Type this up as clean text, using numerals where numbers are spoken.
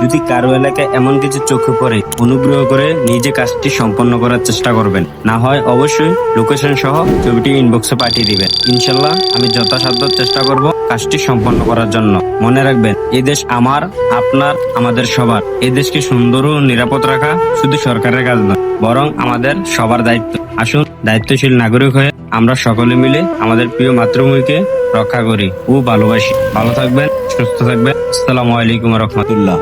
যদি কারো এলাকায় এমন কিছু চোখে পড়ে, অনুগ্রহ করে নিজে কাজটি সম্পন্ন করার চেষ্টা করবেন। না হয় অবশ্যই লোকেশন সহ ছবিটি ইনবক্সে পাঠিয়ে দিবেন। ইনশাল্লাহ আমি যথাসাধ্য চেষ্টা করব কাজটি সম্পন্ন করার জন্য। মনে রাখবেন, এই দেশ আমার, আপনার, আমাদের সবার। এই দেশকে সুন্দর ও নিরাপদ রাখা শুধু সরকারের কাজ নয়, বরং আমাদের সবার দায়িত্ব। আসুন দায়িত্বশীল নাগরিক হয়ে আমরা সকলে মিলে আমাদের প্রিয় মাতৃভূমিকে রক্ষা করি ও ভালোবাসি। ভালো থাকবেন, সুস্থ থাকবেন। আসসালামু আলাইকুম রহমতুল্লাহ।